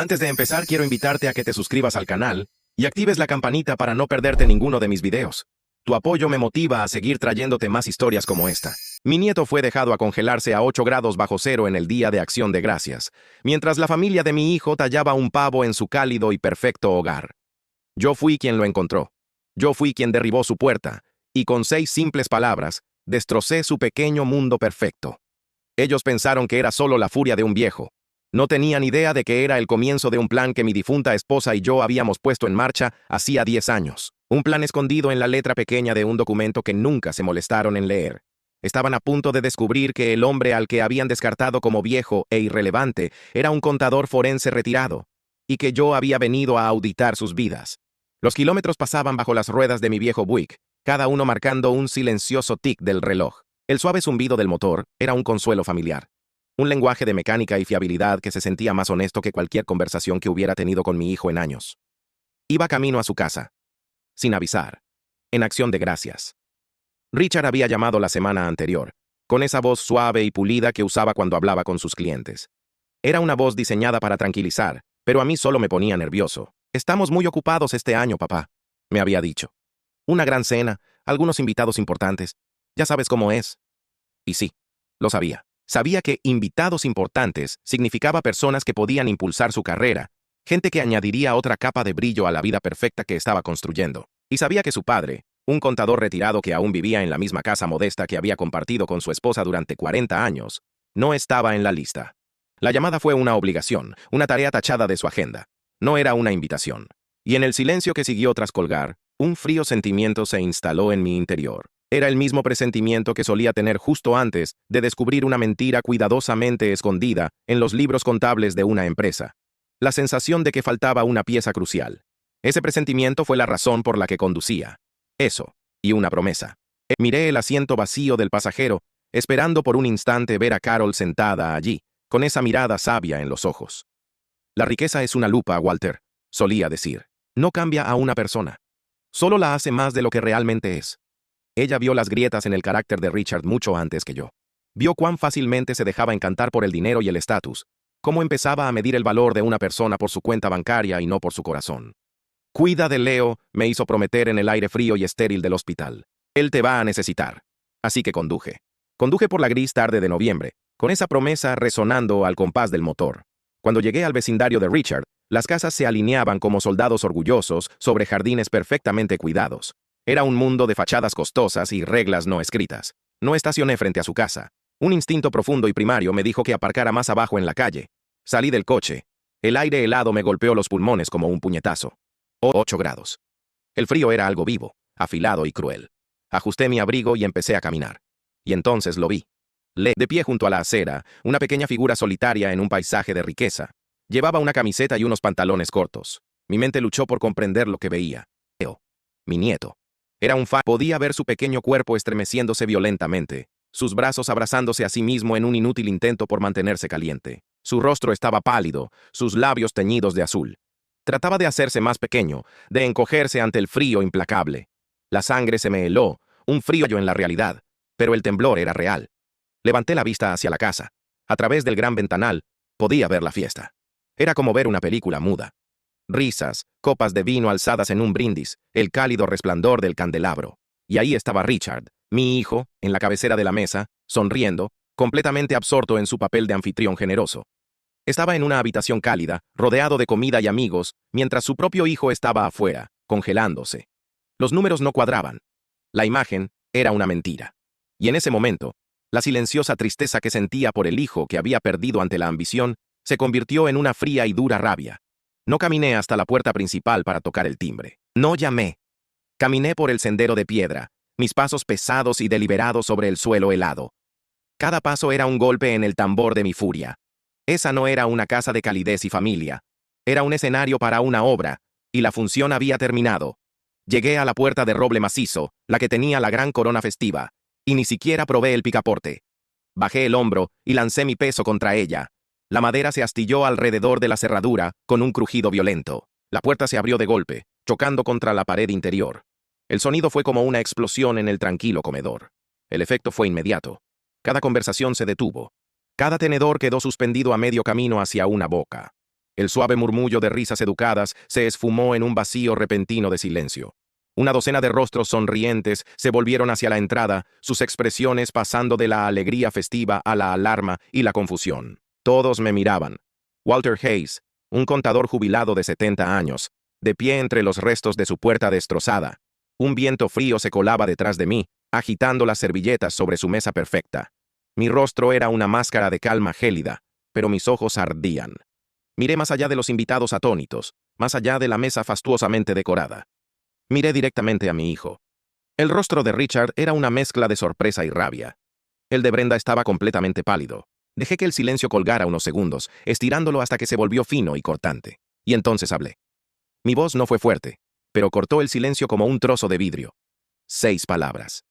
Antes de empezar, quiero invitarte a que te suscribas al canal y actives la campanita para no perderte ninguno de mis videos. Tu apoyo me motiva a seguir trayéndote más historias como esta. Mi nieto fue dejado a congelarse a 8 grados bajo cero en el Día de Acción de Gracias, mientras la familia de mi hijo tallaba un pavo en su cálido y perfecto hogar. Yo fui quien lo encontró. Yo fui quien derribó su puerta, y con 6 simples palabras, destrocé su pequeño mundo perfecto. Ellos pensaron que era solo la furia de un viejo. No tenían idea de que era el comienzo de un plan que mi difunta esposa y yo habíamos puesto en marcha hacía 10 años. Un plan escondido en la letra pequeña de un documento que nunca se molestaron en leer. Estaban a punto de descubrir que el hombre al que habían descartado como viejo e irrelevante era un contador forense retirado, y que yo había venido a auditar sus vidas. Los kilómetros pasaban bajo las ruedas de mi viejo Buick, cada uno marcando un silencioso tic del reloj. El suave zumbido del motor era un consuelo familiar. Un lenguaje de mecánica y fiabilidad que se sentía más honesto que cualquier conversación que hubiera tenido con mi hijo en años. Iba camino a su casa, sin avisar, en acción de gracias. Richard había llamado la semana anterior, con esa voz suave y pulida que usaba cuando hablaba con sus clientes. Era una voz diseñada para tranquilizar, pero a mí solo me ponía nervioso. «Estamos muy ocupados este año, papá», me había dicho. «Una gran cena, algunos invitados importantes. Ya sabes cómo es». Y sí, lo sabía. Sabía que invitados importantes significaba personas que podían impulsar su carrera, gente que añadiría otra capa de brillo a la vida perfecta que estaba construyendo. Y sabía que su padre, un contador retirado que aún vivía en la misma casa modesta que había compartido con su esposa durante 40 años, no estaba en la lista. La llamada fue una obligación, una tarea tachada de su agenda. No era una invitación. Y en el silencio que siguió tras colgar, un frío sentimiento se instaló en mi interior. Era el mismo presentimiento que solía tener justo antes de descubrir una mentira cuidadosamente escondida en los libros contables de una empresa. La sensación de que faltaba una pieza crucial. Ese presentimiento fue la razón por la que conducía. Eso, y una promesa. Miré el asiento vacío del pasajero, esperando por un instante ver a Carol sentada allí, con esa mirada sabia en los ojos. La riqueza es una lupa, Walter, solía decir. No cambia a una persona. Solo la hace más de lo que realmente es. Ella vio las grietas en el carácter de Richard mucho antes que yo. Vio cuán fácilmente se dejaba encantar por el dinero y el estatus, cómo empezaba a medir el valor de una persona por su cuenta bancaria y no por su corazón. «Cuida de Leo», me hizo prometer en el aire frío y estéril del hospital. «Él te va a necesitar». Así que conduje. Conduje por la gris tarde de noviembre, con esa promesa resonando al compás del motor. Cuando llegué al vecindario de Richard, las casas se alineaban como soldados orgullosos sobre jardines perfectamente cuidados. Era un mundo de fachadas costosas y reglas no escritas. No estacioné frente a su casa. Un instinto profundo y primario me dijo que aparcara más abajo en la calle. Salí del coche. El aire helado me golpeó los pulmones como un puñetazo. 8 grados. El frío era algo vivo, afilado y cruel. Ajusté mi abrigo y empecé a caminar. Y entonces lo vi. De pie junto a la acera, una pequeña figura solitaria en un paisaje de riqueza. Llevaba una camiseta y unos pantalones cortos. Mi mente luchó por comprender lo que veía. Leo, mi nieto. Era un podía ver su pequeño cuerpo estremeciéndose violentamente, sus brazos abrazándose a sí mismo en un inútil intento por mantenerse caliente. Su rostro estaba pálido, sus labios teñidos de azul. Trataba de hacerse más pequeño, de encogerse ante el frío implacable. La sangre se me heló, un frío en la realidad, pero el temblor era real. Levanté la vista hacia la casa. A través del gran ventanal, podía ver la fiesta. Era como ver una película muda. Risas, copas de vino alzadas en un brindis, el cálido resplandor del candelabro. Y ahí estaba Richard, mi hijo, en la cabecera de la mesa, sonriendo, completamente absorto en su papel de anfitrión generoso. Estaba en una habitación cálida, rodeado de comida y amigos, mientras su propio hijo estaba afuera, congelándose. Los números no cuadraban. La imagen era una mentira. Y en ese momento, la silenciosa tristeza que sentía por el hijo que había perdido ante la ambición se convirtió en una fría y dura rabia. No caminé hasta la puerta principal para tocar el timbre. No llamé. Caminé por el sendero de piedra, mis pasos pesados y deliberados sobre el suelo helado. Cada paso era un golpe en el tambor de mi furia. Esa no era una casa de calidez y familia. Era un escenario para una obra, y la función había terminado. Llegué a la puerta de roble macizo, la que tenía la gran corona festiva, y ni siquiera probé el picaporte. Bajé el hombro y lancé mi peso contra ella. La madera se astilló alrededor de la cerradura con un crujido violento. La puerta se abrió de golpe, chocando contra la pared interior. El sonido fue como una explosión en el tranquilo comedor. El efecto fue inmediato. Cada conversación se detuvo. Cada tenedor quedó suspendido a medio camino hacia una boca. El suave murmullo de risas educadas se esfumó en un vacío repentino de silencio. Una docena de rostros sonrientes se volvieron hacia la entrada, sus expresiones pasando de la alegría festiva a la alarma y la confusión. Todos me miraban. Walter Hayes, un contador jubilado de 70 años, de pie entre los restos de su puerta destrozada. Un viento frío se colaba detrás de mí, agitando las servilletas sobre su mesa perfecta. Mi rostro era una máscara de calma gélida, pero mis ojos ardían. Miré más allá de los invitados atónitos, más allá de la mesa fastuosamente decorada. Miré directamente a mi hijo. El rostro de Richard era una mezcla de sorpresa y rabia. El de Brenda estaba completamente pálido. Dejé que el silencio colgara unos segundos, estirándolo hasta que se volvió fino y cortante. Y entonces hablé. Mi voz no fue fuerte, pero cortó el silencio como un trozo de vidrio. 6 palabras.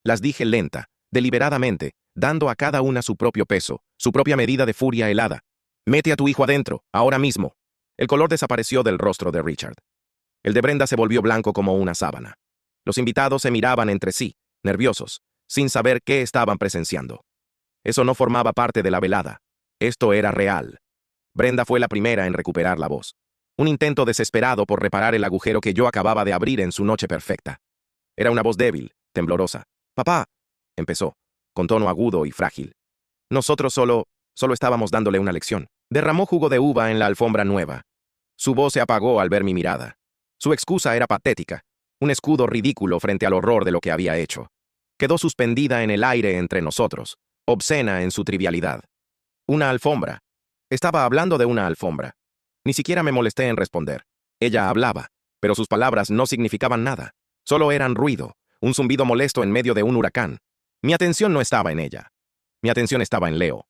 Las dije lenta, deliberadamente, dando a cada una su propio peso, su propia medida de furia helada. Mete a tu hijo adentro, ahora mismo. El color desapareció del rostro de Richard. El de Brenda se volvió blanco como una sábana. Los invitados se miraban entre sí, nerviosos, sin saber qué estaban presenciando. Eso no formaba parte de la velada. Esto era real. Brenda fue la primera en recuperar la voz. Un intento desesperado por reparar el agujero que yo acababa de abrir en su noche perfecta. Era una voz débil, temblorosa. «Papá», empezó, con tono agudo y frágil. «Nosotros solo estábamos dándole una lección». Derramó jugo de uva en la alfombra nueva. Su voz se apagó al ver mi mirada. Su excusa era patética, un escudo ridículo frente al horror de lo que había hecho. Quedó suspendida en el aire entre nosotros, obscena en su trivialidad. Una alfombra. Estaba hablando de una alfombra. Ni siquiera me molesté en responder. Ella hablaba, pero sus palabras no significaban nada. Solo eran ruido, un zumbido molesto en medio de un huracán. Mi atención no estaba en ella. Mi atención estaba en Leo.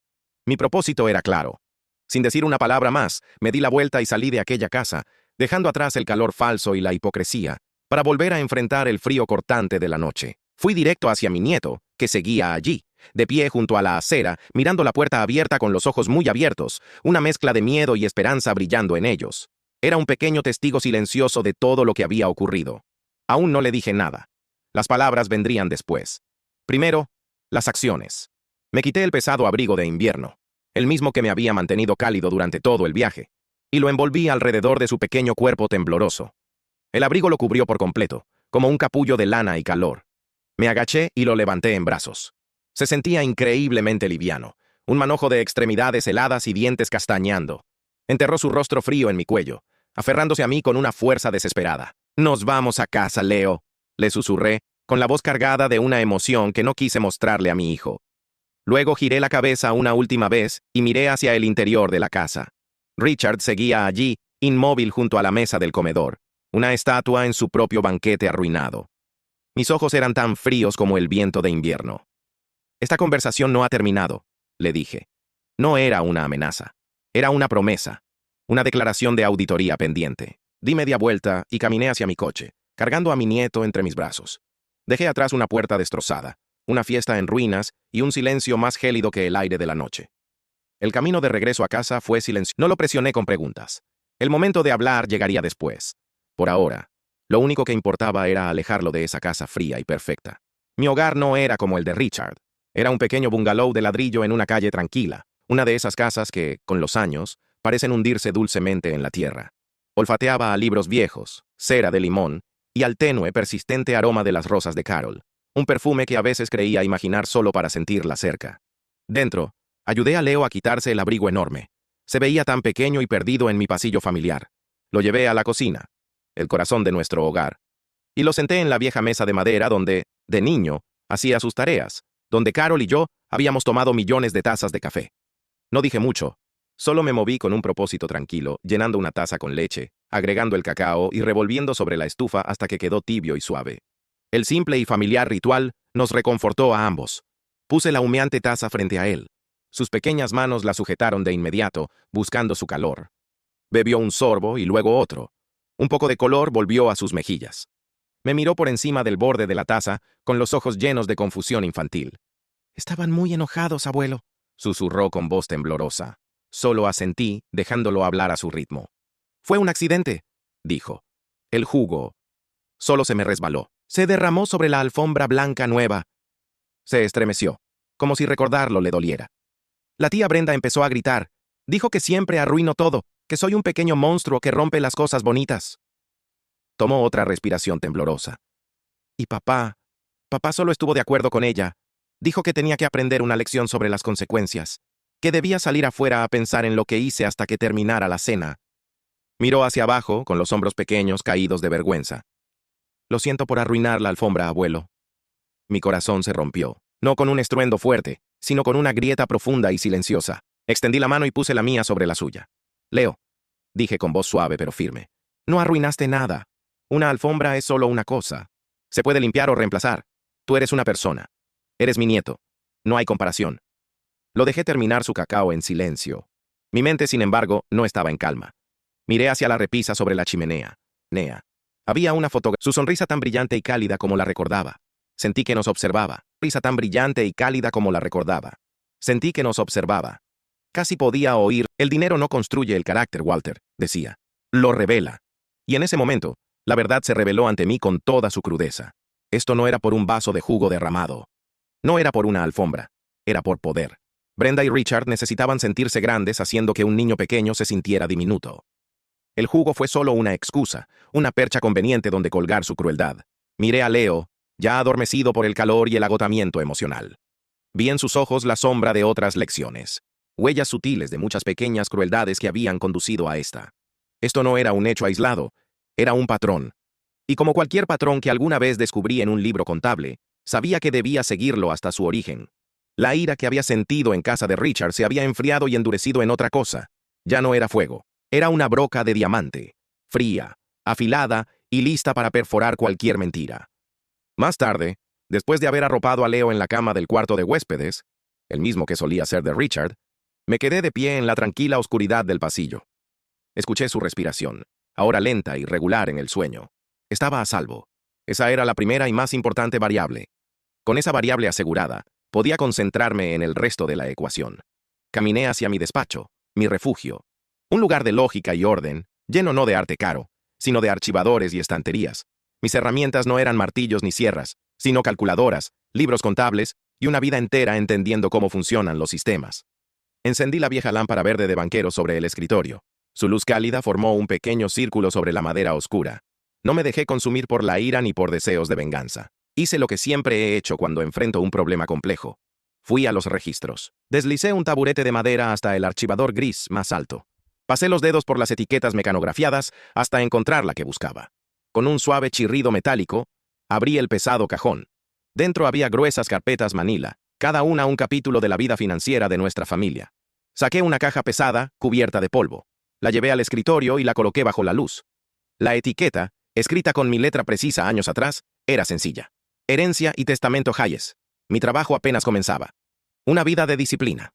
Mi propósito era claro. Sin decir una palabra más, me di la vuelta y salí de aquella casa, dejando atrás el calor falso y la hipocresía, para volver a enfrentar el frío cortante de la noche. Fui directo hacia mi nieto, que seguía allí, de pie junto a la acera, mirando la puerta abierta con los ojos muy abiertos, una mezcla de miedo y esperanza brillando en ellos. Era un pequeño testigo silencioso de todo lo que había ocurrido. Aún no le dije nada. Las palabras vendrían después. Primero, las acciones. Me quité el pesado abrigo de invierno, el mismo que me había mantenido cálido durante todo el viaje, y lo envolví alrededor de su pequeño cuerpo tembloroso. El abrigo lo cubrió por completo, como un capullo de lana y calor. Me agaché y lo levanté en brazos. Se sentía increíblemente liviano, un manojo de extremidades heladas y dientes castañando. Enterró su rostro frío en mi cuello, aferrándose a mí con una fuerza desesperada. «Nos vamos a casa, Leo», le susurré, con la voz cargada de una emoción que no quise mostrarle a mi hijo. Luego giré la cabeza una última vez y miré hacia el interior de la casa. Richard seguía allí, inmóvil junto a la mesa del comedor, una estatua en su propio banquete arruinado. Mis ojos eran tan fríos como el viento de invierno. «Esta conversación no ha terminado», le dije. No era una amenaza. Era una promesa. Una declaración de auditoría pendiente. Di media vuelta y caminé hacia mi coche, cargando a mi nieto entre mis brazos. Dejé atrás una puerta destrozada, una fiesta en ruinas y un silencio más gélido que el aire de la noche. El camino de regreso a casa fue silencioso. No lo presioné con preguntas. El momento de hablar llegaría después. Por ahora, lo único que importaba era alejarlo de esa casa fría y perfecta. Mi hogar no era como el de Richard. Era un pequeño bungalow de ladrillo en una calle tranquila, una de esas casas que, con los años, parecen hundirse dulcemente en la tierra. Olfateaba a libros viejos, cera de limón y al tenue, persistente aroma de las rosas de Carol, un perfume que a veces creía imaginar solo para sentirla cerca. Dentro, ayudé a Leo a quitarse el abrigo enorme. Se veía tan pequeño y perdido en mi pasillo familiar. Lo llevé a la cocina, el corazón de nuestro hogar, y lo senté en la vieja mesa de madera donde, de niño, hacía sus tareas, donde Carol y yo habíamos tomado millones de tazas de café. No dije mucho, solo me moví con un propósito tranquilo, llenando una taza con leche, agregando el cacao y revolviendo sobre la estufa hasta que quedó tibio y suave. El simple y familiar ritual nos reconfortó a ambos. Puse la humeante taza frente a él. Sus pequeñas manos la sujetaron de inmediato, buscando su calor. Bebió un sorbo y luego otro. Un poco de color volvió a sus mejillas. Me miró por encima del borde de la taza, con los ojos llenos de confusión infantil. «Estaban muy enojados, abuelo», susurró con voz temblorosa. Solo asentí, dejándolo hablar a su ritmo. «Fue un accidente», dijo. «El jugo solo se me resbaló. Se derramó sobre la alfombra blanca nueva». Se estremeció, como si recordarlo le doliera. La tía Brenda empezó a gritar. «Dijo que siempre arruino todo. Que soy un pequeño monstruo que rompe las cosas bonitas. Tomó otra respiración temblorosa. Y papá solo estuvo de acuerdo con ella. Dijo que tenía que aprender una lección sobre las consecuencias, que debía salir afuera a pensar en lo que hice hasta que terminara la cena. Miró hacia abajo, con los hombros pequeños caídos de vergüenza. Lo siento por arruinar la alfombra, abuelo. Mi corazón se rompió, no con un estruendo fuerte, sino con una grieta profunda y silenciosa. Extendí la mano y puse la mía sobre la suya. Leo, dije con voz suave pero firme, no arruinaste nada. Una alfombra es solo una cosa. Se puede limpiar o reemplazar. Tú eres una persona. Eres mi nieto. No hay comparación. Lo dejé terminar su cacao en silencio. Mi mente, sin embargo, no estaba en calma. Miré hacia la repisa sobre la chimenea. Había una fotografía. Su sonrisa tan brillante y cálida como la recordaba. Sentí que nos observaba. Risa tan brillante y cálida como la recordaba. Sentí que nos observaba. Casi podía oír. El dinero no construye el carácter, Walter, decía. Lo revela. Y en ese momento, la verdad se reveló ante mí con toda su crudeza. Esto no era por un vaso de jugo derramado. No era por una alfombra. Era por poder. Brenda y Richard necesitaban sentirse grandes haciendo que un niño pequeño se sintiera diminuto. El jugo fue solo una excusa, una percha conveniente donde colgar su crueldad. Miré a Leo, ya adormecido por el calor y el agotamiento emocional. Vi en sus ojos la sombra de otras lecciones. Huellas sutiles de muchas pequeñas crueldades que habían conducido a esta. Esto no era un hecho aislado, era un patrón. Y como cualquier patrón que alguna vez descubrí en un libro contable, sabía que debía seguirlo hasta su origen. La ira que había sentido en casa de Richard se había enfriado y endurecido en otra cosa. Ya no era fuego, era una broca de diamante, fría, afilada y lista para perforar cualquier mentira. Más tarde, después de haber arropado a Leo en la cama del cuarto de huéspedes, el mismo que solía ser de Richard, me quedé de pie en la tranquila oscuridad del pasillo. Escuché su respiración, ahora lenta y regular en el sueño. Estaba a salvo. Esa era la primera y más importante variable. Con esa variable asegurada, podía concentrarme en el resto de la ecuación. Caminé hacia mi despacho, mi refugio. Un lugar de lógica y orden, lleno no de arte caro, sino de archivadores y estanterías. Mis herramientas no eran martillos ni sierras, sino calculadoras, libros contables y una vida entera entendiendo cómo funcionan los sistemas. Encendí la vieja lámpara verde de banquero sobre el escritorio. Su luz cálida formó un pequeño círculo sobre la madera oscura. No me dejé consumir por la ira ni por deseos de venganza. Hice lo que siempre he hecho cuando enfrento un problema complejo. Fui a los registros. Deslicé un taburete de madera hasta el archivador gris más alto. Pasé los dedos por las etiquetas mecanografiadas hasta encontrar la que buscaba. Con un suave chirrido metálico, abrí el pesado cajón. Dentro había gruesas carpetas manila, cada una un capítulo de la vida financiera de nuestra familia. Saqué una caja pesada, cubierta de polvo. La llevé al escritorio y la coloqué bajo la luz. La etiqueta, escrita con mi letra precisa años atrás, era sencilla. Herencia y testamento Hayes. Mi trabajo apenas comenzaba. Una vida de disciplina.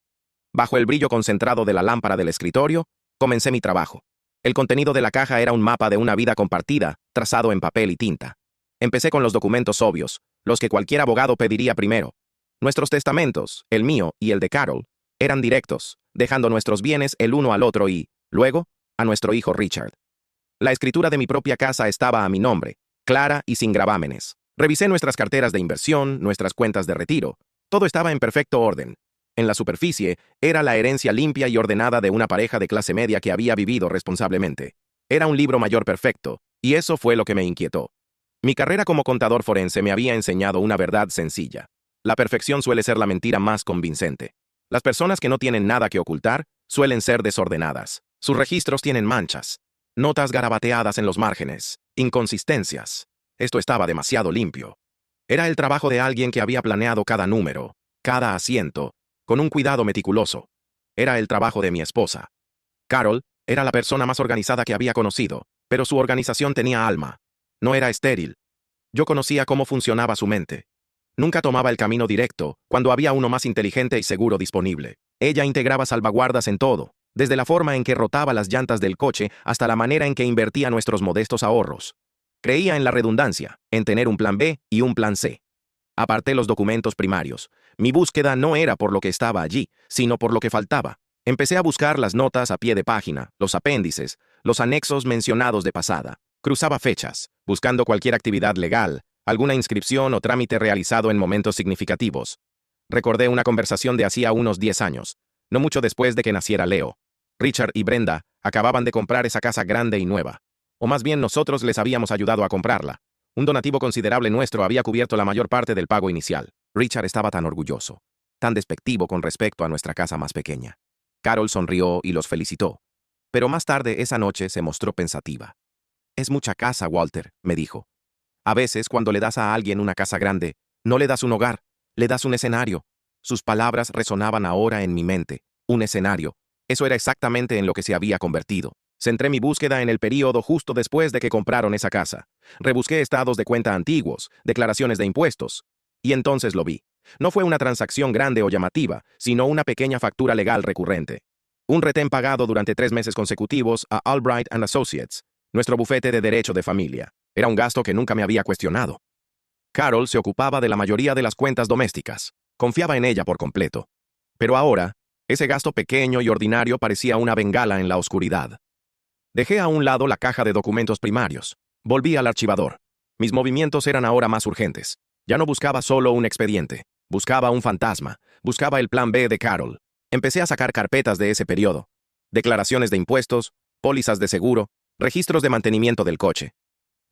Bajo el brillo concentrado de la lámpara del escritorio, comencé mi trabajo. El contenido de la caja era un mapa de una vida compartida, trazado en papel y tinta. Empecé con los documentos obvios, los que cualquier abogado pediría primero. Nuestros testamentos, el mío y el de Carol, eran directos, dejando nuestros bienes el uno al otro y, luego, a nuestro hijo Richard. La escritura de mi propia casa estaba a mi nombre, clara y sin gravámenes. Revisé nuestras carteras de inversión, nuestras cuentas de retiro. Todo estaba en perfecto orden. En la superficie, era la herencia limpia y ordenada de una pareja de clase media que había vivido responsablemente. Era un libro mayor perfecto, y eso fue lo que me inquietó. Mi carrera como contador forense me había enseñado una verdad sencilla. La perfección suele ser la mentira más convincente. Las personas que no tienen nada que ocultar suelen ser desordenadas. Sus registros tienen manchas, notas garabateadas en los márgenes, inconsistencias. Esto estaba demasiado limpio. Era el trabajo de alguien que había planeado cada número, cada asiento, con un cuidado meticuloso. Era el trabajo de mi esposa. Carol era la persona más organizada que había conocido, pero su organización tenía alma. No era estéril. Yo conocía cómo funcionaba su mente. Nunca tomaba el camino directo, cuando había uno más inteligente y seguro disponible. Ella integraba salvaguardas en todo, desde la forma en que rotaba las llantas del coche hasta la manera en que invertía nuestros modestos ahorros. Creía en la redundancia, en tener un plan B y un plan C. Aparté los documentos primarios. Mi búsqueda no era por lo que estaba allí, sino por lo que faltaba. Empecé a buscar las notas a pie de página, los apéndices, los anexos mencionados de pasada. Cruzaba fechas, buscando cualquier actividad legal, alguna inscripción o trámite realizado en momentos significativos. Recordé una conversación de hacía unos 10 años, no mucho después de que naciera Leo. Richard y Brenda acababan de comprar esa casa grande y nueva. O más bien nosotros les habíamos ayudado a comprarla. Un donativo considerable nuestro había cubierto la mayor parte del pago inicial. Richard estaba tan orgulloso, tan despectivo con respecto a nuestra casa más pequeña. Carol sonrió y los felicitó. Pero más tarde esa noche se mostró pensativa. «Es mucha casa, Walter», me dijo. «A veces, cuando le das a alguien una casa grande, no le das un hogar, le das un escenario». Sus palabras resonaban ahora en mi mente. Un escenario. Eso era exactamente en lo que se había convertido. Centré mi búsqueda en el período justo después de que compraron esa casa. Rebusqué estados de cuenta antiguos, declaraciones de impuestos. Y entonces lo vi. No fue una transacción grande o llamativa, sino una pequeña factura legal recurrente. Un retén pagado durante 3 meses consecutivos a Albright & Associates, nuestro bufete de derecho de familia. Era un gasto que nunca me había cuestionado. Carol se ocupaba de la mayoría de las cuentas domésticas. Confiaba en ella por completo. Pero ahora, ese gasto pequeño y ordinario parecía una bengala en la oscuridad. Dejé a un lado la caja de documentos primarios. Volví al archivador. Mis movimientos eran ahora más urgentes. Ya no buscaba solo un expediente. Buscaba un fantasma. Buscaba el plan B de Carol. Empecé a sacar carpetas de ese periodo. Declaraciones de impuestos, pólizas de seguro, registros de mantenimiento del coche.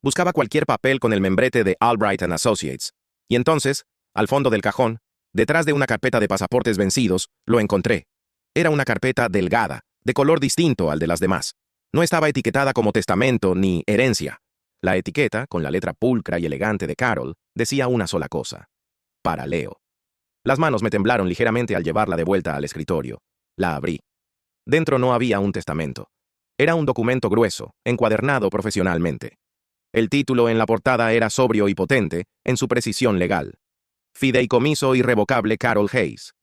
Buscaba cualquier papel con el membrete de Albright & Associates. Y entonces, al fondo del cajón, detrás de una carpeta de pasaportes vencidos, lo encontré. Era una carpeta delgada, de color distinto al de las demás. No estaba etiquetada como testamento ni herencia. La etiqueta, con la letra pulcra y elegante de Carol, decía una sola cosa: para Leo. Las manos me temblaron ligeramente al llevarla de vuelta al escritorio. La abrí. Dentro no había un testamento. Era un documento grueso, encuadernado profesionalmente. El título en la portada era sobrio y potente, en su precisión legal: Fideicomiso irrevocable Carol Hayes.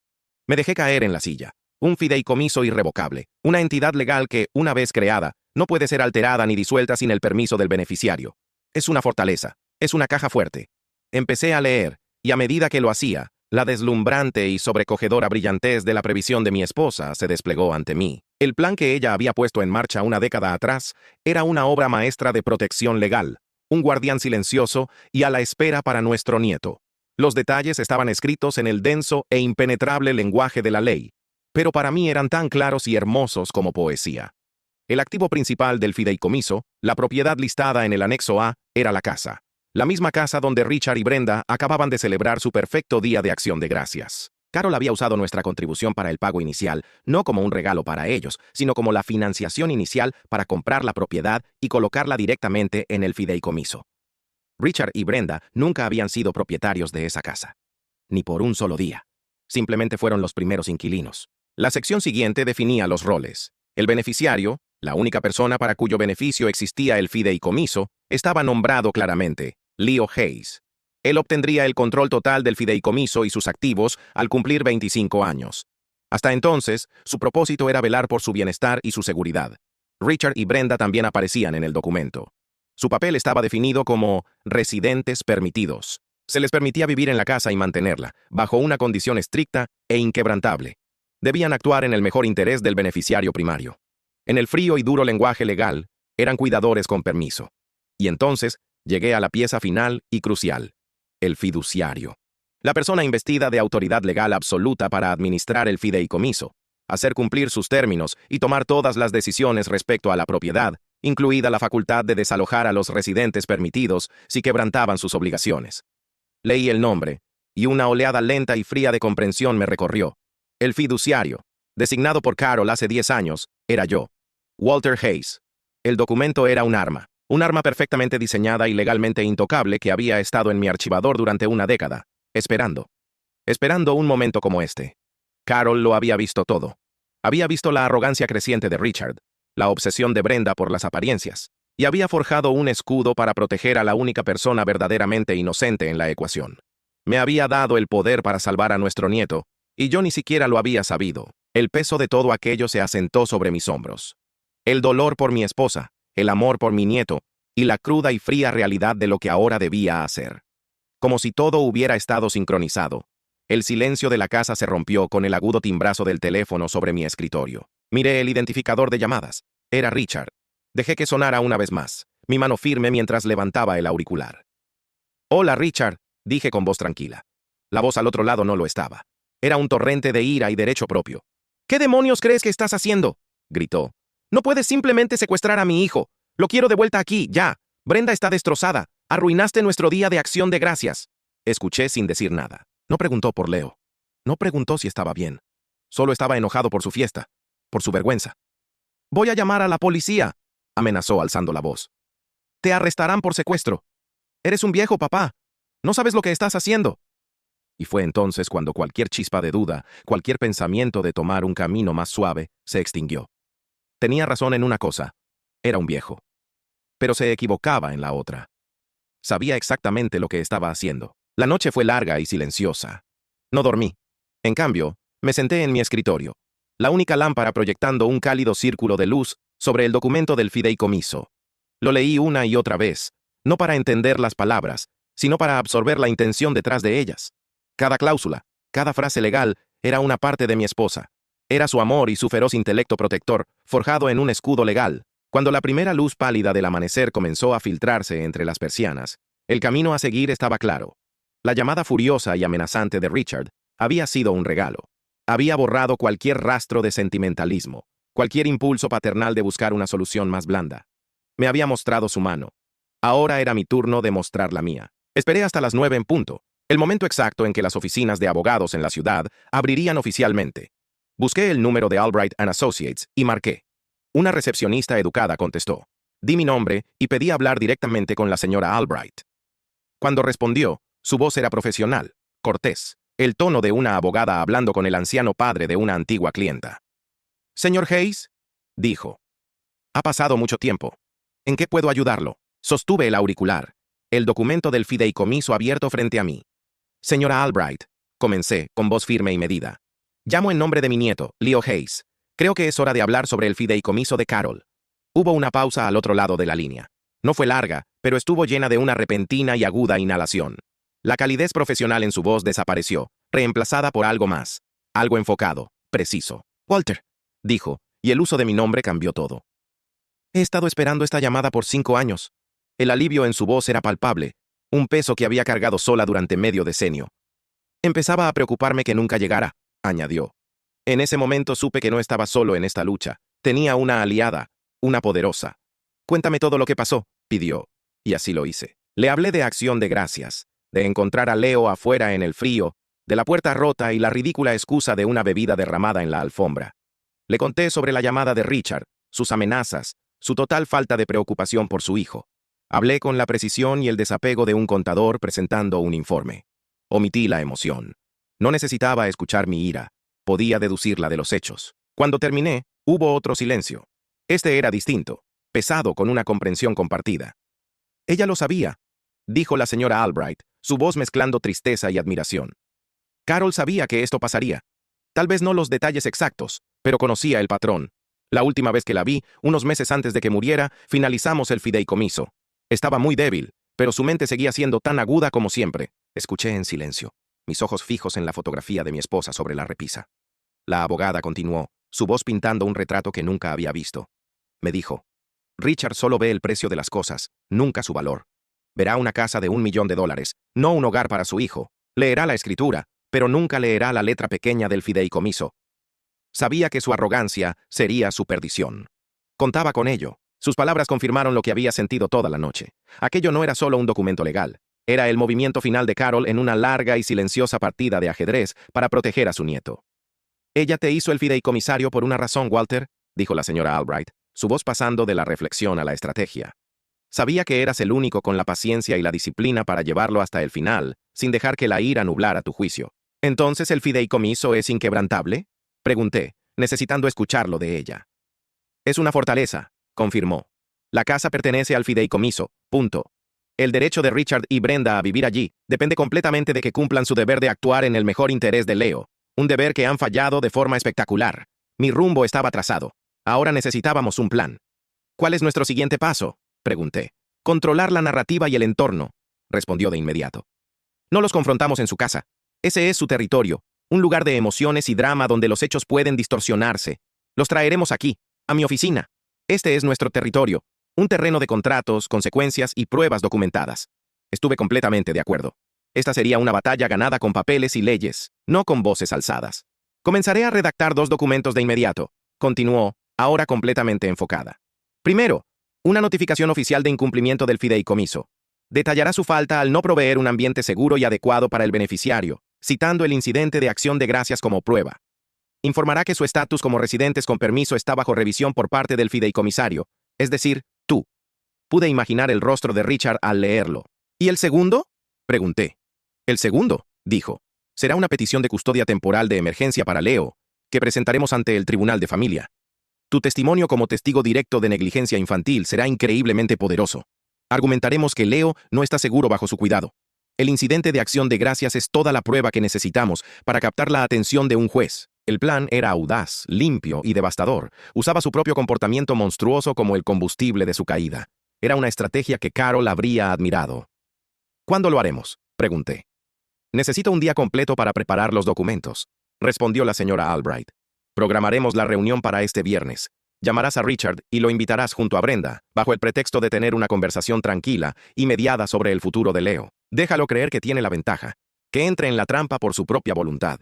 Me dejé caer en la silla. Un fideicomiso irrevocable, una entidad legal que, una vez creada, no puede ser alterada ni disuelta sin el permiso del beneficiario. Es una fortaleza, es una caja fuerte. Empecé a leer, y a medida que lo hacía, la deslumbrante y sobrecogedora brillantez de la previsión de mi esposa se desplegó ante mí. El plan que ella había puesto en marcha una década atrás era una obra maestra de protección legal, un guardián silencioso y a la espera para nuestro nieto. Los detalles estaban escritos en el denso e impenetrable lenguaje de la ley, pero para mí eran tan claros y hermosos como poesía. El activo principal del fideicomiso, la propiedad listada en el anexo A, era la casa. La misma casa donde Richard y Brenda acababan de celebrar su perfecto día de acción de gracias. Carol había usado nuestra contribución para el pago inicial, no como un regalo para ellos, sino como la financiación inicial para comprar la propiedad y colocarla directamente en el fideicomiso. Richard y Brenda nunca habían sido propietarios de esa casa. Ni por un solo día. Simplemente fueron los primeros inquilinos. La sección siguiente definía los roles. El beneficiario, la única persona para cuyo beneficio existía el fideicomiso, estaba nombrado claramente: Leo Hayes. Él obtendría el control total del fideicomiso y sus activos al cumplir 25 años. Hasta entonces, su propósito era velar por su bienestar y su seguridad. Richard y Brenda también aparecían en el documento. Su papel estaba definido como residentes permitidos. Se les permitía vivir en la casa y mantenerla, bajo una condición estricta e inquebrantable. Debían actuar en el mejor interés del beneficiario primario. En el frío y duro lenguaje legal, eran cuidadores con permiso. Y entonces llegué a la pieza final y crucial: el fiduciario. La persona investida de autoridad legal absoluta para administrar el fideicomiso, hacer cumplir sus términos y tomar todas las decisiones respecto a la propiedad, incluida la facultad de desalojar a los residentes permitidos si quebrantaban sus obligaciones. Leí el nombre, y una oleada lenta y fría de comprensión me recorrió. El fiduciario, designado por Carol hace 10 años, era yo, Walter Hayes. El documento era un arma perfectamente diseñada y legalmente intocable que había estado en mi archivador durante una década, esperando un momento como este. Carol lo había visto todo. Había visto la arrogancia creciente de Richard, la obsesión de Brenda por las apariencias, y había forjado un escudo para proteger a la única persona verdaderamente inocente en la ecuación. Me había dado el poder para salvar a nuestro nieto, y yo ni siquiera lo había sabido. El peso de todo aquello se asentó sobre mis hombros. El dolor por mi esposa, el amor por mi nieto, y la cruda y fría realidad de lo que ahora debía hacer. Como si todo hubiera estado sincronizado, el silencio de la casa se rompió con el agudo timbrazo del teléfono sobre mi escritorio. Miré el identificador de llamadas. Era Richard. Dejé que sonara una vez más, mi mano firme mientras levantaba el auricular. «Hola, Richard», dije con voz tranquila. La voz al otro lado no lo estaba. Era un torrente de ira y derecho propio. «¿Qué demonios crees que estás haciendo?», gritó. «No puedes simplemente secuestrar a mi hijo. Lo quiero de vuelta aquí, ya. Brenda está destrozada. Arruinaste nuestro día de acción de gracias». Escuché sin decir nada. No preguntó por Leo. No preguntó si estaba bien. Solo estaba enojado por su fiesta, por su vergüenza. «Voy a llamar a la policía», amenazó alzando la voz. «Te arrestarán por secuestro. Eres un viejo, papá. No sabes lo que estás haciendo». Y fue entonces cuando cualquier chispa de duda, cualquier pensamiento de tomar un camino más suave, se extinguió. Tenía razón en una cosa. Era un viejo. Pero se equivocaba en la otra. Sabía exactamente lo que estaba haciendo. La noche fue larga y silenciosa. No dormí. En cambio, me senté en mi escritorio, la única lámpara proyectando un cálido círculo de luz sobre el documento del fideicomiso. Lo leí una y otra vez, no para entender las palabras, sino para absorber la intención detrás de ellas. Cada cláusula, cada frase legal, era una parte de mi esposa. Era su amor y su feroz intelecto protector, forjado en un escudo legal. Cuando la primera luz pálida del amanecer comenzó a filtrarse entre las persianas, el camino a seguir estaba claro. La llamada furiosa y amenazante de Richard había sido un regalo. Había borrado cualquier rastro de sentimentalismo, cualquier impulso paternal de buscar una solución más blanda. Me había mostrado su mano. Ahora era mi turno de mostrar la mía. Esperé hasta las 9 en punto, el momento exacto en que las oficinas de abogados en la ciudad abrirían oficialmente. Busqué el número de Albright & Associates y marqué. Una recepcionista educada contestó. Di mi nombre y pedí hablar directamente con la señora Albright. Cuando respondió, su voz era profesional, cortés, el tono de una abogada hablando con el anciano padre de una antigua clienta. «Señor Hayes», dijo. «Ha pasado mucho tiempo. ¿En qué puedo ayudarlo?» Sostuve el auricular, el documento del fideicomiso abierto frente a mí. «Señora Albright», comencé, con voz firme y medida. «Llamo en nombre de mi nieto, Leo Hayes. Creo que es hora de hablar sobre el fideicomiso de Carol». Hubo una pausa al otro lado de la línea. No fue larga, pero estuvo llena de una repentina y aguda inhalación. La calidez profesional en su voz desapareció, reemplazada por algo más. Algo enfocado, preciso. «Walter», dijo, y el uso de mi nombre cambió todo. «He estado esperando esta llamada por 5 años». El alivio en su voz era palpable, un peso que había cargado sola durante medio decenio. «Empezaba a preocuparme que nunca llegara», añadió. En ese momento supe que no estaba solo en esta lucha. Tenía una aliada, una poderosa. «Cuéntame todo lo que pasó», pidió, y así lo hice. Le hablé de acción de gracias, de encontrar a Leo afuera en el frío, de la puerta rota y la ridícula excusa de una bebida derramada en la alfombra. Le conté sobre la llamada de Richard, sus amenazas, su total falta de preocupación por su hijo. Hablé con la precisión y el desapego de un contador presentando un informe. Omití la emoción. No necesitaba escuchar mi ira. Podía deducirla de los hechos. Cuando terminé, hubo otro silencio. Este era distinto, pesado con una comprensión compartida. «Ella lo sabía», dijo la señora Albright, su voz mezclando tristeza y admiración. «Carol sabía que esto pasaría. Tal vez no los detalles exactos, pero conocía el patrón. La última vez que la vi, unos meses antes de que muriera, finalizamos el fideicomiso. Estaba muy débil, pero su mente seguía siendo tan aguda como siempre». Escuché en silencio, mis ojos fijos en la fotografía de mi esposa sobre la repisa. La abogada continuó, su voz pintando un retrato que nunca había visto. Me dijo, «Richard solo ve el precio de las cosas, nunca su valor. Verá una casa de $1 millón, no un hogar para su hijo. Leerá la escritura, pero nunca leerá la letra pequeña del fideicomiso». Sabía que su arrogancia sería su perdición. Contaba con ello. Sus palabras confirmaron lo que había sentido toda la noche. Aquello no era solo un documento legal. Era el movimiento final de Carol en una larga y silenciosa partida de ajedrez para proteger a su nieto. «Ella te hizo el fideicomisario por una razón, Walter», dijo la señora Albright, su voz pasando de la reflexión a la estrategia. «Sabía que eras el único con la paciencia y la disciplina para llevarlo hasta el final, sin dejar que la ira nublara tu juicio». «¿Entonces el fideicomiso es inquebrantable?», pregunté, necesitando escucharlo de ella. «Es una fortaleza», confirmó. «La casa pertenece al fideicomiso, punto. El derecho de Richard y Brenda a vivir allí depende completamente de que cumplan su deber de actuar en el mejor interés de Leo, un deber que han fallado de forma espectacular. Mi rumbo estaba trazado. Ahora necesitábamos un plan». «¿Cuál es nuestro siguiente paso?», pregunté. «Controlar la narrativa y el entorno», respondió de inmediato. «No los confrontamos en su casa. Ese es su territorio, un lugar de emociones y drama donde los hechos pueden distorsionarse. Los traeremos aquí, a mi oficina. Este es nuestro territorio, un terreno de contratos, consecuencias y pruebas documentadas». Estuve completamente de acuerdo. Esta sería una batalla ganada con papeles y leyes, no con voces alzadas. «Comenzaré a redactar 2 documentos de inmediato», continuó, ahora completamente enfocada. Primero, una notificación oficial de incumplimiento del fideicomiso. Detallará su falta al no proveer un ambiente seguro y adecuado para el beneficiario, citando el incidente de acción de gracias como prueba. Informará que su estatus como residentes con permiso está bajo revisión por parte del fideicomisario, es decir, tú. Pude imaginar el rostro de Richard al leerlo. ¿Y el segundo? Pregunté. El segundo, dijo, será una petición de custodia temporal de emergencia para Leo, que presentaremos ante el Tribunal de Familia. Tu testimonio como testigo directo de negligencia infantil será increíblemente poderoso. Argumentaremos que Leo no está seguro bajo su cuidado. El incidente de acción de gracias es toda la prueba que necesitamos para captar la atención de un juez. El plan era audaz, limpio y devastador. Usaba su propio comportamiento monstruoso como el combustible de su caída. Era una estrategia que Carol habría admirado. ¿Cuándo lo haremos?, pregunté. Necesito un día completo para preparar los documentos, respondió la señora Albright. Programaremos la reunión para este viernes. Llamarás a Richard y lo invitarás junto a Brenda, bajo el pretexto de tener una conversación tranquila y mediada sobre el futuro de Leo. Déjalo creer que tiene la ventaja, que entre en la trampa por su propia voluntad.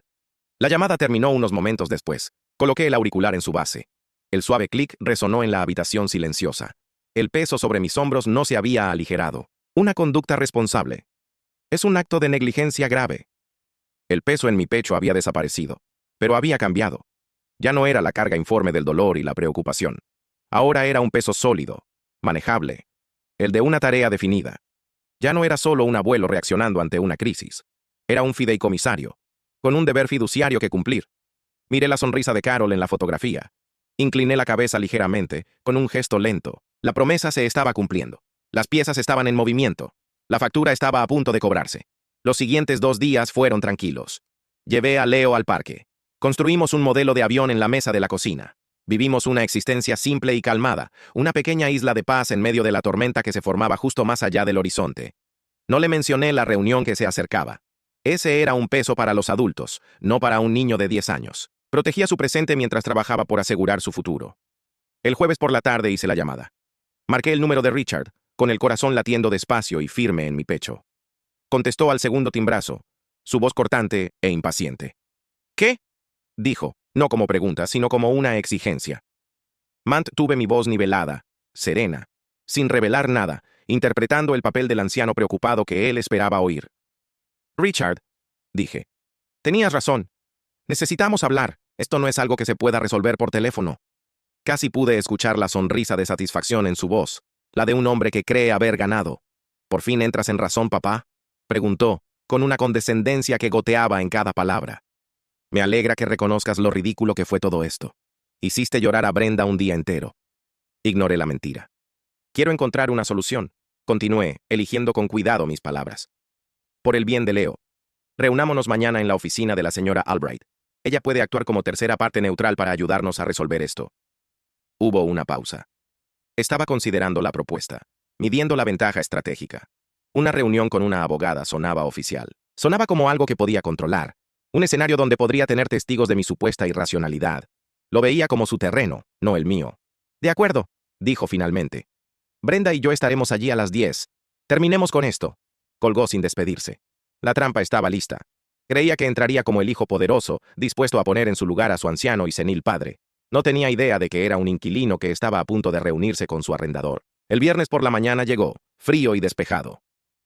La llamada terminó unos momentos después. Coloqué el auricular en su base. El suave clic resonó en la habitación silenciosa. El peso sobre mis hombros no se había aligerado. Una conducta responsable. Es un acto de negligencia grave. El peso en mi pecho había desaparecido, pero había cambiado. Ya no era la carga informe del dolor y la preocupación. Ahora era un peso sólido, manejable, el de una tarea definida. Ya no era solo un abuelo reaccionando ante una crisis. Era un fideicomisario, con un deber fiduciario que cumplir. Miré la sonrisa de Carol en la fotografía. Incliné la cabeza ligeramente, con un gesto lento. La promesa se estaba cumpliendo. Las piezas estaban en movimiento. La factura estaba a punto de cobrarse. Los siguientes 2 días fueron tranquilos. Llevé a Leo al parque. Construimos un modelo de avión en la mesa de la cocina. Vivimos una existencia simple y calmada, una pequeña isla de paz en medio de la tormenta que se formaba justo más allá del horizonte. No le mencioné la reunión que se acercaba. Ese era un peso para los adultos, no para un niño de 10 años. Protegía su presente mientras trabajaba por asegurar su futuro. El jueves por la tarde hice la llamada. Marqué el número de Richard, con el corazón latiendo despacio y firme en mi pecho. Contestó al segundo timbrazo, su voz cortante e impaciente. ¿Qué?, dijo, no como pregunta, sino como una exigencia. Mantuve mi voz nivelada, serena, sin revelar nada, interpretando el papel del anciano preocupado que él esperaba oír. Richard, dije, tenías razón. Necesitamos hablar. Esto no es algo que se pueda resolver por teléfono. Casi pude escuchar la sonrisa de satisfacción en su voz, la de un hombre que cree haber ganado. ¿Por fin entras en razón, papá?, preguntó, con una condescendencia que goteaba en cada palabra. Me alegra que reconozcas lo ridículo que fue todo esto. Hiciste llorar a Brenda un día entero. Ignoré la mentira. Quiero encontrar una solución, continué, eligiendo con cuidado mis palabras. Por el bien de Leo. Reunámonos mañana en la oficina de la señora Albright. Ella puede actuar como tercera parte neutral para ayudarnos a resolver esto. Hubo una pausa. Estaba considerando la propuesta, midiendo la ventaja estratégica. Una reunión con una abogada sonaba oficial. Sonaba como algo que podía controlar. Un escenario donde podría tener testigos de mi supuesta irracionalidad. Lo veía como su terreno, no el mío. De acuerdo, dijo finalmente. Brenda y yo estaremos allí a las 10. Terminemos con esto. Colgó sin despedirse. La trampa estaba lista. Creía que entraría como el hijo poderoso, dispuesto a poner en su lugar a su anciano y senil padre. No tenía idea de que era un inquilino que estaba a punto de reunirse con su arrendador. El viernes por la mañana llegó, frío y despejado.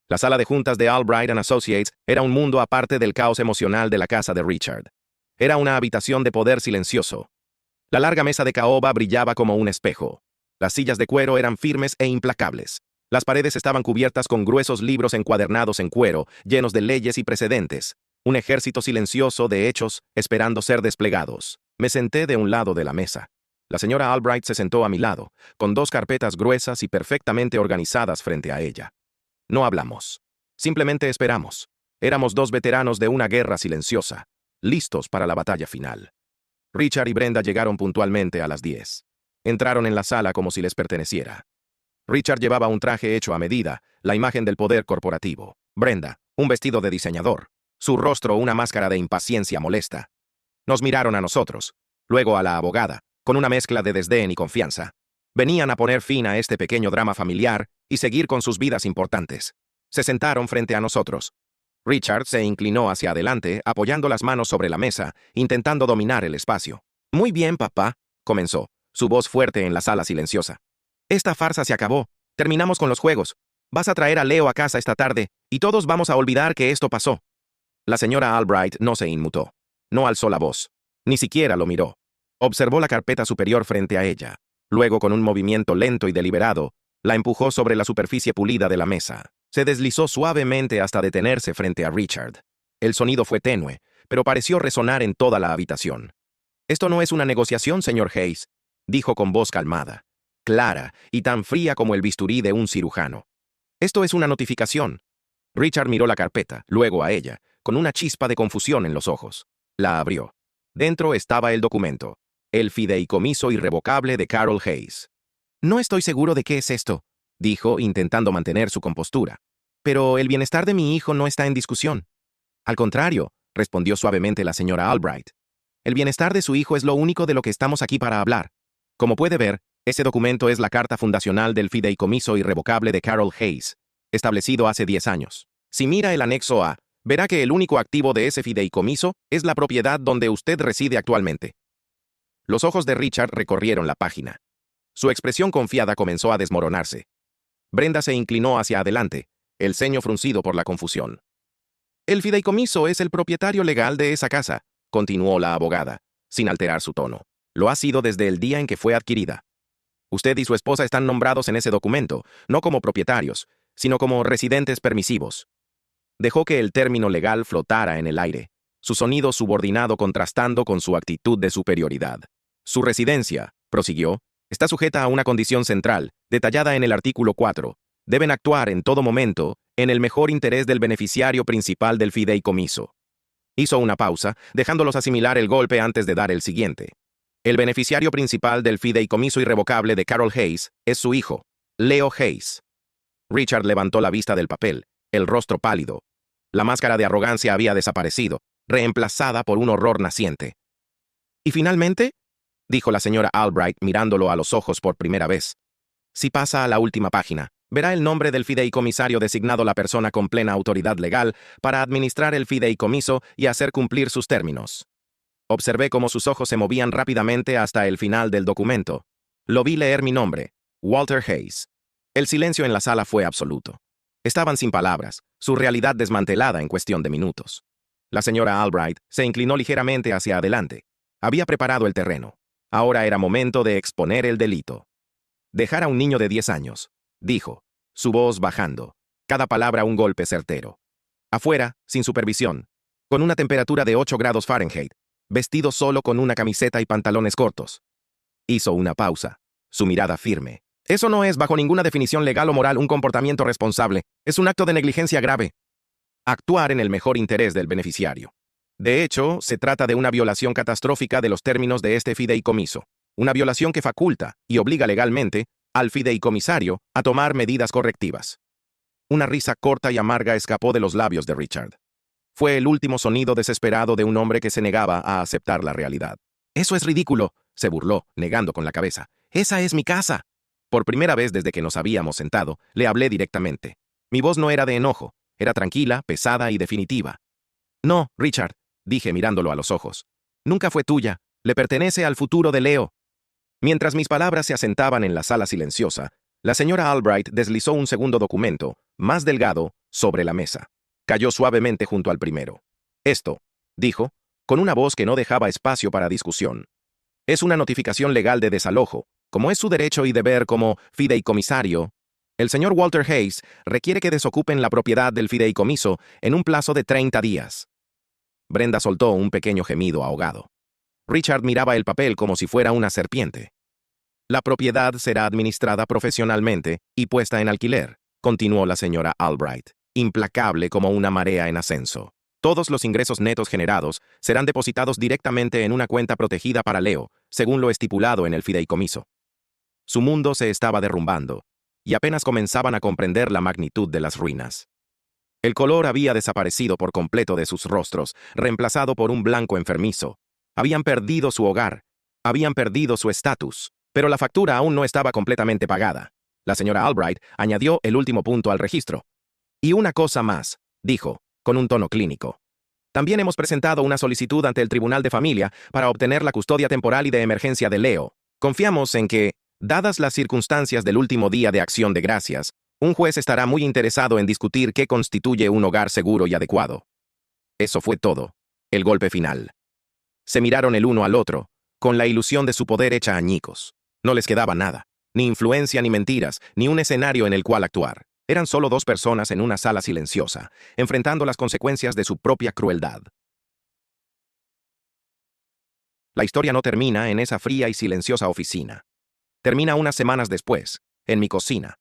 La sala de juntas de Albright & Associates era un mundo aparte del caos emocional de la casa de Richard. Era una habitación de poder silencioso. La larga mesa de caoba brillaba como un espejo. Las sillas de cuero eran firmes e implacables. Las paredes estaban cubiertas con gruesos libros encuadernados en cuero, llenos de leyes y precedentes. Un ejército silencioso de hechos esperando ser desplegados. Me senté de un lado de la mesa. La señora Albright se sentó a mi lado, con 2 carpetas gruesas y perfectamente organizadas frente a ella. No hablamos. Simplemente esperamos. Éramos 2 veteranos de una guerra silenciosa, listos para la batalla final. Richard y Brenda llegaron puntualmente a las 10. Entraron en la sala como si les perteneciera. Richard llevaba un traje hecho a medida, la imagen del poder corporativo. Brenda, un vestido de diseñador. Su rostro una máscara de impaciencia molesta. Nos miraron a nosotros, luego a la abogada, con una mezcla de desdén y confianza. Venían a poner fin a este pequeño drama familiar y seguir con sus vidas importantes. Se sentaron frente a nosotros. Richard se inclinó hacia adelante, apoyando las manos sobre la mesa, intentando dominar el espacio. Muy bien, papá, comenzó. su voz fuerte en la sala silenciosa. Esta farsa se acabó. Terminamos con los juegos. Vas a traer a Leo a casa esta tarde, y todos vamos a olvidar que esto pasó. La señora Albright no se inmutó. No alzó la voz. Ni siquiera lo miró. Observó la carpeta superior frente a ella. Luego, con un movimiento lento y deliberado, la empujó sobre la superficie pulida de la mesa. Se deslizó suavemente hasta detenerse frente a Richard. El sonido fue tenue, pero pareció resonar en toda la habitación. «Esto no es una negociación, señor Hayes», dijo con voz calmada, clara y tan fría como el bisturí de un cirujano. «Esto es una notificación». Richard miró la carpeta, luego a ella, con una chispa de confusión en los ojos. La abrió. Dentro estaba el documento, el fideicomiso irrevocable de Carol Hayes. «No estoy seguro de qué es esto», dijo, intentando mantener su compostura. «Pero el bienestar de mi hijo no está en discusión». «Al contrario», respondió suavemente la señora Albright. «El bienestar de su hijo es lo único de lo que estamos aquí para hablar. Como puede ver, ese documento es la carta fundacional del fideicomiso irrevocable de Carol Hayes, establecido hace 10 años. Si mira el anexo A, verá que el único activo de ese fideicomiso es la propiedad donde usted reside actualmente». Los ojos de Richard recorrieron la página. Su expresión confiada comenzó a desmoronarse. Brenda se inclinó hacia adelante, el ceño fruncido por la confusión. «El fideicomiso es el propietario legal de esa casa», continuó la abogada, sin alterar su tono. «Lo ha sido desde el día en que fue adquirida. Usted y su esposa están nombrados en ese documento, no como propietarios, sino como residentes permisivos». Dejó que el término legal flotara en el aire, su sonido subordinado contrastando con su actitud de superioridad. «Su residencia», prosiguió, «está sujeta a una condición central, detallada en el artículo 4. Deben actuar en todo momento en el mejor interés del beneficiario principal del fideicomiso». Hizo una pausa, dejándolos asimilar el golpe antes de dar el siguiente. «El beneficiario principal del fideicomiso irrevocable de Carol Hayes es su hijo, Leo Hayes». Richard levantó la vista del papel, el rostro pálido. La máscara de arrogancia había desaparecido, reemplazada por un horror naciente. «¿Y finalmente?», dijo la señora Albright mirándolo a los ojos por primera vez. «Si pasa a la última página, verá el nombre del fideicomisario designado la persona con plena autoridad legal para administrar el fideicomiso y hacer cumplir sus términos». Observé cómo sus ojos se movían rápidamente hasta el final del documento. Lo vi leer mi nombre, Walter Hayes. El silencio en la sala fue absoluto. Estaban sin palabras, su realidad desmantelada en cuestión de minutos. La señora Albright se inclinó ligeramente hacia adelante. Había preparado el terreno. Ahora era momento de exponer el delito. «Dejar a un niño de 10 años», dijo, su voz bajando, cada palabra un golpe certero. «Afuera, sin supervisión, con una temperatura de 8 grados Fahrenheit, vestido solo con una camiseta y pantalones cortos». Hizo una pausa, su mirada firme. «Eso no es, bajo ninguna definición legal o moral, un comportamiento responsable. Es un acto de negligencia grave. Actuar en el mejor interés del beneficiario. De hecho, se trata de una violación catastrófica de los términos de este fideicomiso. Una violación que faculta y obliga legalmente al fideicomisario a tomar medidas correctivas». Una risa corta y amarga escapó de los labios de Richard. Fue el último sonido desesperado de un hombre que se negaba a aceptar la realidad. «Eso es ridículo», se burló, negando con la cabeza. «Esa es mi casa». Por primera vez desde que nos habíamos sentado, le hablé directamente. Mi voz no era de enojo, era tranquila, pesada y definitiva. «No, Richard», dije mirándolo a los ojos. «Nunca fue tuya, le pertenece al futuro de Leo». Mientras mis palabras se asentaban en la sala silenciosa, la señora Albright deslizó un segundo documento, más delgado, sobre la mesa. Cayó suavemente junto al primero. «Esto», dijo, con una voz que no dejaba espacio para discusión, «es una notificación legal de desalojo, como es su derecho y deber como fideicomisario. El señor Walter Hayes requiere que desocupen la propiedad del fideicomiso en un plazo de 30 días». Brenda soltó un pequeño gemido ahogado. Richard miraba el papel como si fuera una serpiente. «La propiedad será administrada profesionalmente y puesta en alquiler», continuó la señora Albright, implacable como una marea en ascenso. «Todos los ingresos netos generados serán depositados directamente en una cuenta protegida para Leo, según lo estipulado en el fideicomiso». Su mundo se estaba derrumbando, y apenas comenzaban a comprender la magnitud de las ruinas. El color había desaparecido por completo de sus rostros, reemplazado por un blanco enfermizo. Habían perdido su hogar, habían perdido su estatus, pero la factura aún no estaba completamente pagada. La señora Albright añadió el último punto al registro. «Y una cosa más», dijo, con un tono clínico. «También hemos presentado una solicitud ante el Tribunal de Familia para obtener la custodia temporal y de emergencia de Leo. Confiamos en que, dadas las circunstancias del último día de Acción de Gracias, un juez estará muy interesado en discutir qué constituye un hogar seguro y adecuado. Eso fue todo. El golpe final. Se miraron el uno al otro, con la ilusión de su poder hecha añicos. No les quedaba nada, ni influencia ni mentiras, ni un escenario en el cual actuar. Eran solo dos personas en una sala silenciosa, enfrentando las consecuencias de su propia crueldad. La historia no termina en esa fría y silenciosa oficina. Termina unas semanas después, en mi cocina.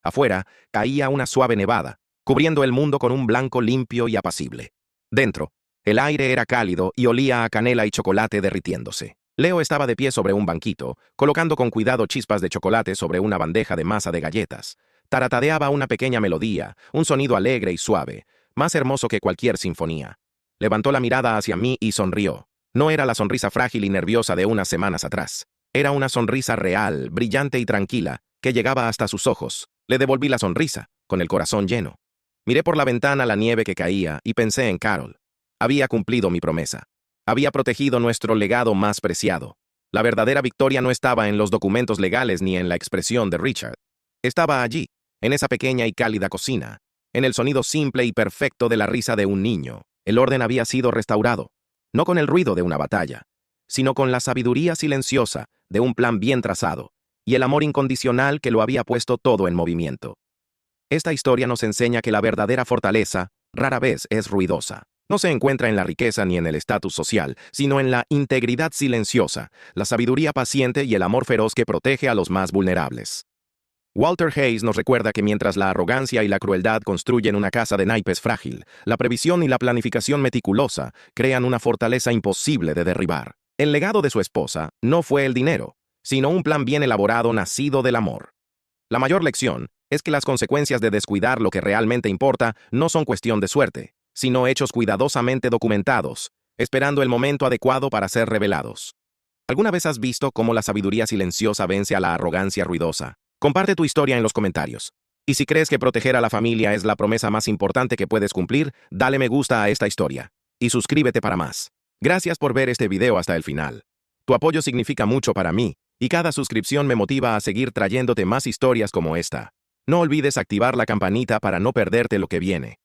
Afuera, caía una suave nevada, cubriendo el mundo con un blanco limpio y apacible. Dentro, el aire era cálido y olía a canela y chocolate derritiéndose. Leo estaba de pie sobre un banquito, colocando con cuidado chispas de chocolate sobre una bandeja de masa de galletas. Taratadeaba una pequeña melodía, un sonido alegre y suave, más hermoso que cualquier sinfonía. Levantó la mirada hacia mí y sonrió. No era la sonrisa frágil y nerviosa de unas semanas atrás. Era una sonrisa real, brillante y tranquila, que llegaba hasta sus ojos. Le devolví la sonrisa, con el corazón lleno. Miré por la ventana la nieve que caía y pensé en Carol. Había cumplido mi promesa. Había protegido nuestro legado más preciado. La verdadera victoria no estaba en los documentos legales ni en la expresión de Richard. Estaba allí, en esa pequeña y cálida cocina, en el sonido simple y perfecto de la risa de un niño. El orden había sido restaurado, no con el ruido de una batalla, sino con la sabiduría silenciosa de un plan bien trazado, y el amor incondicional que lo había puesto todo en movimiento. Esta historia nos enseña que la verdadera fortaleza rara vez es ruidosa. No se encuentra en la riqueza ni en el estatus social, sino en la integridad silenciosa, la sabiduría paciente y el amor feroz que protege a los más vulnerables. Walter Hayes nos recuerda que mientras la arrogancia y la crueldad construyen una casa de naipes frágil, la previsión y la planificación meticulosa crean una fortaleza imposible de derribar. El legado de su esposa no fue el dinero, sino un plan bien elaborado nacido del amor. La mayor lección es que las consecuencias de descuidar lo que realmente importa no son cuestión de suerte, sino hechos cuidadosamente documentados, esperando el momento adecuado para ser revelados. ¿Alguna vez has visto cómo la sabiduría silenciosa vence a la arrogancia ruidosa? Comparte tu historia en los comentarios. Y si crees que proteger a la familia es la promesa más importante que puedes cumplir, dale me gusta a esta historia. Y suscríbete para más. Gracias por ver este video hasta el final. Tu apoyo significa mucho para mí, y cada suscripción me motiva a seguir trayéndote más historias como esta. No olvides activar la campanita para no perderte lo que viene.